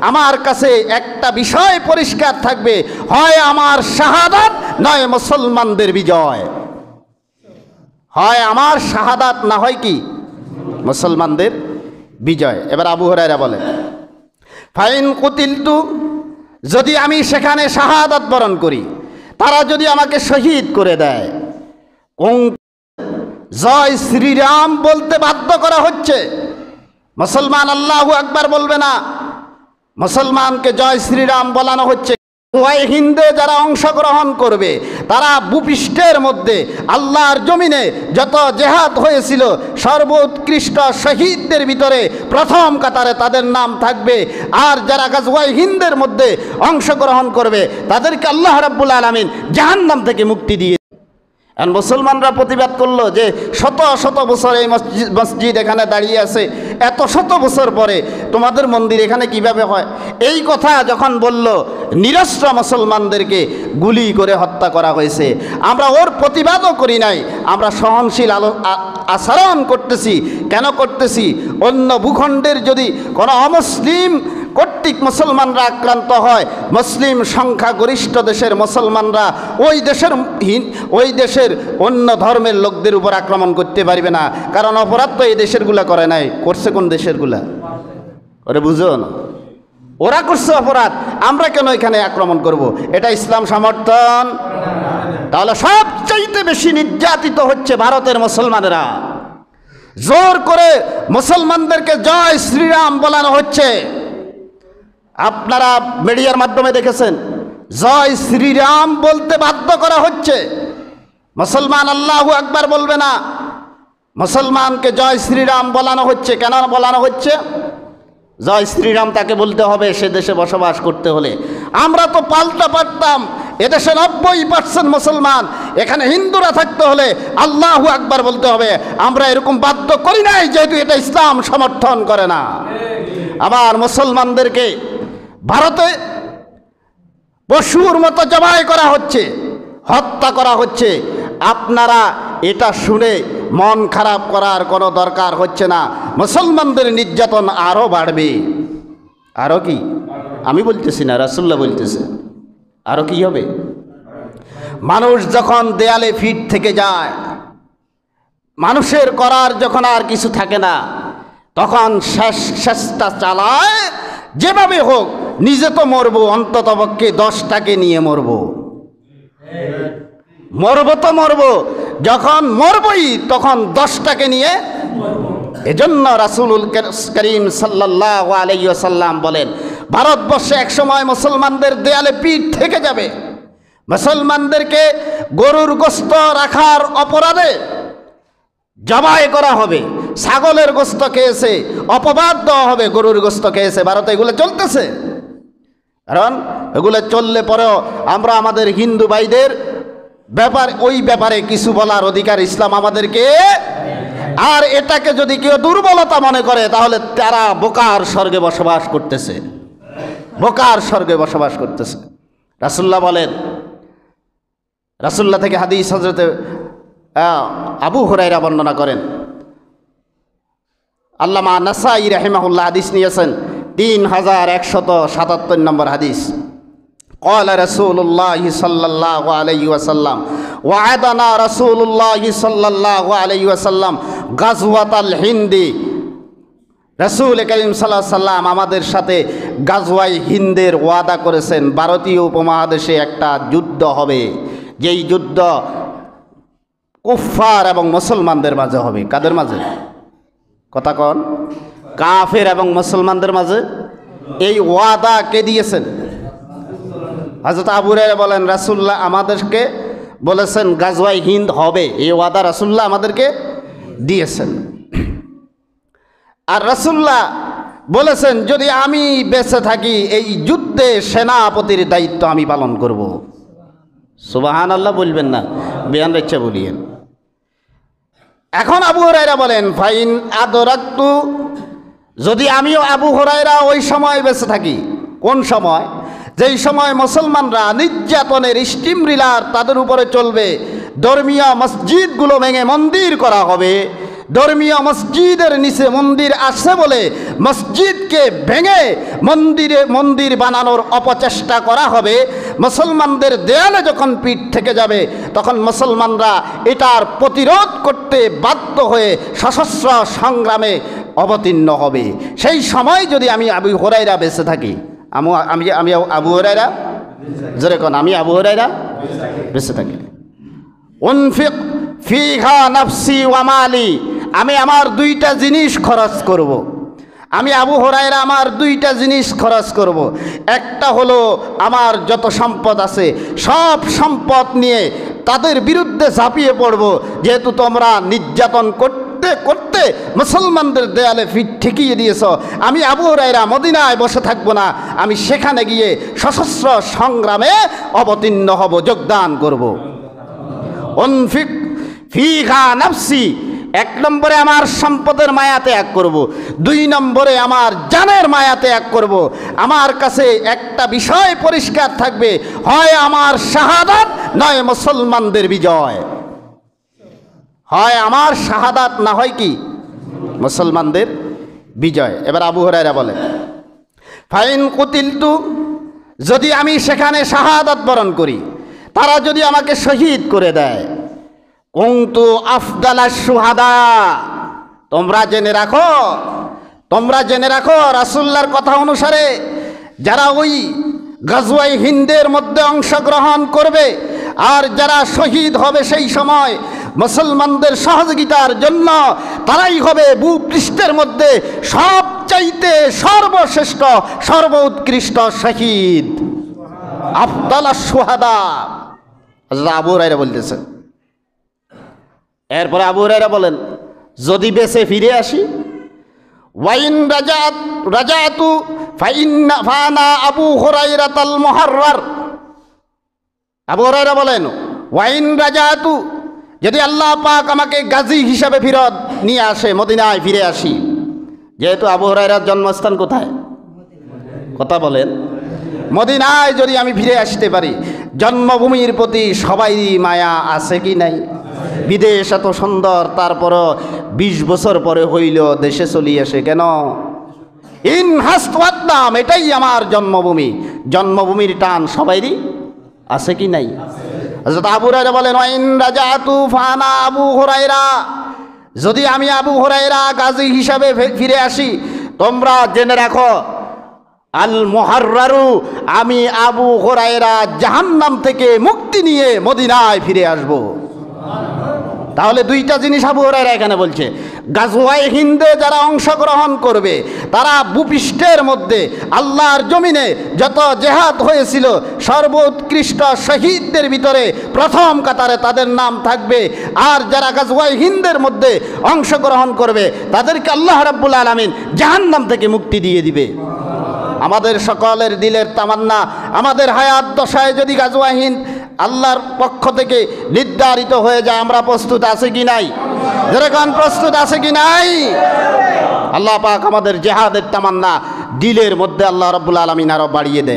আমার কাছে একটা বিষয় পরিষ্কার থাকবে, হয় আমার শাহাদাত নয় মুসলমানদের বিজয়। হয় আমার শাহাদাত না হয় কি মুসলমানদের বিজয়। এবার আবু হুরায়রা বলেন, ফাইন কুতিলতু, যদি আমি সেখানে শাহাদাত বরণ করি, তারা যদি আমাকে শহীদ করে দেয়, জয় শ্রীরাম বলতে বাধ্য করা হচ্ছে। মুসলমান আল্লাহু আকবার বলবে না, মুসলমানকে জয় শ্রীরাম বলানো হচ্ছে। ওই হিন্দে যারা অংশগ্রহণ করবে তারা ভূপৃষ্ঠের মধ্যে আল্লাহর জমিনে যত জেহাদ হয়েছিল সর্বোৎকৃষ্ট শহীদদের ভিতরে প্রথম কাতারে তাদের নাম থাকবে। আর যারা গাজওয়ায়ে হিন্দের মধ্যে অংশগ্রহণ করবে তাদেরকে আল্লাহ রাব্বুল আলামিন জাহান্নাম থেকে মুক্তি দিয়ে। আর মুসলমানরা প্রতিবাদ করলো যে শত শত বছর এই মসজিদ এখানে দাঁড়িয়ে আছে, এত শত বছর পরে তোমাদের মন্দির এখানে কিভাবে হয়? এই কথা যখন বলল, নিরস্ত্র মুসলমানদেরকে গুলি করে হত্যা করা হয়েছে। আমরা ওর প্রতিবাদও করি নাই, আমরা সহনশীল আচরণ করতেছি। কেন করতেছি? অন্য ভূখণ্ডের যদি কোনো অমুসলিম কর্তৃক মুসলমানরা আক্রান্ত হয়, মুসলিম সংখ্যাগরিষ্ঠ দেশের মুসলমানরা ওই দেশের অন্য ধর্মের লোকদের উপর আক্রমণ করতে পারবে না, কারণ অপরাধ তো এই দেশেরগুলা করে নাই। করছে কোন দেশেরগুলা? ওরে বুঝো না, ওরা করছে অপরাধ, আমরা কেন এখানে আক্রমণ করব? এটা ইসলাম সমর্থন? তাহলে সবচাইতে বেশি নির্যাতিত হচ্ছে ভারতের মুসলমানেরা। জোর করে মুসলমানদেরকে জয় শ্রীরাম বলানো হচ্ছে। আপনারা মিডিয়ার মাধ্যমে দেখেছেন, জয় শ্রীরাম বলতে বাধ্য করা হচ্ছে। মুসলমান আল্লাহু আকবার বলবে না, মুসলমানকে জয় শ্রীরাম বলানো হচ্ছে। কেন বলানো হচ্ছে? জয় শ্রীরাম তাকে বলতে হবে সে দেশে বসবাস করতে হলে। আমরা তো পাল্টা পারতাম, এদেশে 90% মুসলমান, এখানে হিন্দুরা থাকতে হলে আল্লাহু আকবার বলতে হবে। আমরা এরকম বাধ্য করি নাই, যেহেতু এটা ইসলাম সমর্থন করে না। আবার মুসলমানদেরকে ভারতে পশুর মতো জবাই করা হচ্ছে, হত্যা করা হচ্ছে। আপনারা এটা শুনে মন খারাপ করার কোনো দরকার হচ্ছে না। মুসলমানদের নির্যাতন আরও বাড়বে। আরও কি? আমি বলতেছি না, রাসূলুল্লাহ বলতেছে। আরও কি হবে? মানুষ যখন দেয়ালে ফিট থেকে যায়, মানুষের করার যখন আর কিছু থাকে না, তখন চেষ্টা চালায় যেভাবে হোক নিজে তো মরবো, অন্ততপক্ষে 10টাকে নিয়ে মরবো। মরবো তো মরবো, যখন মরবই তখন 10টাকে নিয়ে। এজন্য রাসূল করিম সাল্লাল্লাহু আলাইহি ওয়াসাল্লাম বলেন, ভারতবর্ষে একসময় মুসলমানদের দেয়ালে পিঠ থেকে যাবে। মুসলমানদেরকে গরুর গোশত রাখার অপরাধে জবাই করা হবে। ছাগলের গোশত খেয়েছে, অপবাদ দেওয়া হবে গরুর গোশত খেয়েছে। ভারতে এগুলো চলতেছে। কারণ এগুলো চললে পরেও আমরা আমাদের হিন্দু ভাইদের ওই ব্যাপারে কিছু বলার অধিকার ইসলাম আমাদেরকে। আর এটাকে যদি কেউ দুর্বলতা মনে করে তাহলে তারা বোকার স্বর্গে বসবাস করতেছে, বোকার স্বর্গে বসবাস করতেছে। রাসূলুল্লাহ বলেন, রাসূলুল্লাহ থেকে হাদিস হযরতে আবু হুরায়রা বর্ণনা করেন, আল্লামা নাসাঈ রাহিমাহুল্লাহ হাদিস নিয়েছেন 3177 নম্বর হাদিস। قال رسول الله صلى الله عليه وسلم وعدنا رسول الله صلى الله عليه وسلم غزوة الهند। রাসূল করিম সাল্লাল্লাহু আলাইহি ওয়াসাল্লাম আমাদের সাথে গাজওয়ায়ে হিন্দের ওয়াদা করেছেন। ভারতীয় উপমহাদেশে একটা যুদ্ধ হবে, যেই যুদ্ধ কুফফার এবং মুসলমানদের মাঝে হবে। কাদের মাঝে? কথা কন। কাফের এবং মুসলমানদের মাঝে। এই ওয়াদা কে দিয়েছেন? হযরত আবু হুরায়রা বলেন, রাসূলুল্লাহ আমাদেরকে বলেছেন গাজওয়ায়ে হিন্দ হবে, এই ওয়াদা রাসূলুল্লাহ আমাদেরকে দিয়েছেন। আর রাসূলুল্লাহ বলেছেন, যদি আমি বেঁচে থাকি এই যুদ্ধে সেনাপতির দায়িত্ব আমি পালন করব। সুবহানাল্লাহ বলবেন না, বেয়ান রেচ্ছা বলিয়েন। এখন আবু হুরায়রা বলেন, ফাইন আদরাকতু, যদি আমিও আবু হুরায়রা ওই সময় বেঁচে থাকি। কোন সময়? যেই সময় মুসলমানরা নির্যাতনের স্টিম রিলার তাদের উপরে চলবে, ধর্মীয় মসজিদগুলো ভেঙে মন্দির করা হবে, ধর্মীয় মসজিদের নিচে মন্দির আসছে বলে মসজিদকে ভেঙে মন্দির বানানোর অপচেষ্টা করা হবে। মুসলমানদের দেয়ালে যখন পিঠ থেকে যাবে তখন মুসলমানরা এটার প্রতিরোধ করতে বাধ্য হয়ে সশস্ত্র সংগ্রামে অবতীর্ণ হবে। সেই সময় যদি আমি আবু হুরায়রা বেঁচে থাকি, আমি আবু হুরায়রা যেরকম আমি আবু হুরায়রা বেঁচে থাকি, উনফিক ফিহা নাফসি ওয়া মালি, আমি আমার দুইটা জিনিস খরচ করব। আমি আবু হুরায়রা আমার দুইটা জিনিস খরচ করব। একটা হলো আমার যত সম্পদ আছে সব সম্পদ নিয়ে তাদের বিরুদ্ধে ঝাঁপিয়ে পড়ব। যেহেতু তোমরা নির্যাতন করতে করতে মুসলমানদের দেয়ালে পিঠ ঠেকিয়ে দিয়েছ, আমি আবু হুরায়রা মদিনায় বসে থাকবো না, আমি সেখানে গিয়ে সশস্ত্র সংগ্রামে অবতীর্ণ হব, যোগদান করব। উনফিক ফিহা নাফসি, এক নম্বরে আমার সম্পদের মায়া ত্যাগ করব, দুই নম্বরে আমার জানের মায়া ত্যাগ করব। আমার কাছে একটা বিষয় পরিষ্কার থাকবে, হয় আমার শাহাদাত নয় মুসলমানদের বিজয়। হয় আমার শাহাদাত না হয় কি মুসলমানদের বিজয়। এবার আবু হুরায়রা বলে, ফাইন কুতিলতু, যদি আমি সেখানে শাহাদাত বরণ করি, তারা যদি আমাকে শহীদ করে দেয়, কুনতু আফদালাশ শুহাদা, তোমরা জেনে রাখো রাসূলুল্লাহর কথা অনুসারে যারা ওই গাজওয়ায়ে হিন্দের মধ্যে অংশগ্রহণ করবে আর যারা শহীদ হবে সেই সময় মুসলমানদের সহযোগিতার জন্য, তারাই হবে ভূপৃষ্ঠের মধ্যে সবচাইতে সর্বশ্রেষ্ঠ সর্বোৎকৃষ্ট শহীদ, আফদালাশ শুহাদা। আবু হুরায়রা বলতেছেন। এরপরে আবু হুরায়রা বলেন, যদি বেঁচে ফিরে আসি, ওয়াইন রাজাতু ফানা আবু হুরায়রাতাল মুহাররার। আবু হুরায়রা বলেন, ওয়াইন রাজাতু, যদি আল্লাহ পাক আমাকে গাজী হিসাবে ফিরত নিয়ে আসে, মদিনায় ফিরে আসি। যেহেতু আবু হুরায়রার জন্মস্থান কোথায়, কথা বলেন, মদিনায় যদি আমি ফিরে আসতে পারি, জন্মভূমির প্রতি সবারই মায়া আছে কি নাই? বিদেশ এত সুন্দর, তারপরও 20 বছর পরে হইল দেশে চলি আসে কেন? ইন হাসওয়াদ্দাম, এটাই আমার জন্মভূমি, জন্মভূমির টান সবারই আছে কি নাই? হযরত আবু হুরায়রা বলেন, ওয়াইন রাজাতু ফানা আবু হুরায়রা, যদি আমি আবু হুরায়রা গাজী হিসাবে ফিরে আসি, তোমরা জেনে রাখো আল মুহাররারু, আমি আবু হুরায়রা জাহান্নাম থেকে মুক্তি নিয়ে মদিনায় ফিরে আসব। তাহলে দুইটা জিনিস আবু হুরায়রা এখানে বলছে, গাজওয়ায়ে হিন্দে যারা অংশগ্রহণ করবে তারা ভূপৃষ্ঠের মধ্যে আল্লাহর জমিনে যত জেহাদ হয়েছিল সর্বোৎকৃষ্ট শহীদদের ভিতরে প্রথম কাতারে তাদের নাম থাকবে। আর যারা গাজওয়ায়ে হিন্দের মধ্যে অংশগ্রহণ করবে তাদেরকে আল্লাহ রাব্বুল আলামিন জাহান্নাম থেকে মুক্তি দিয়ে দিবে। আমাদের সকলের দিলের তামান্না, আমাদের হায়াত দশায় যদি গাজওয়ায়ে হিন্দ আল্লাহর পক্ষ থেকে নির্ধারিত হয়ে যায়, আমরা প্রস্তুত আছে কি নাই? যেরকম প্রস্তুত আছে কি নাই? আল্লাহ পাক আমাদের জেহাদের তামান্না দিলের মধ্যে আল্লাহ রাব্বুল আলামিন আরো বাড়িয়ে দেয়।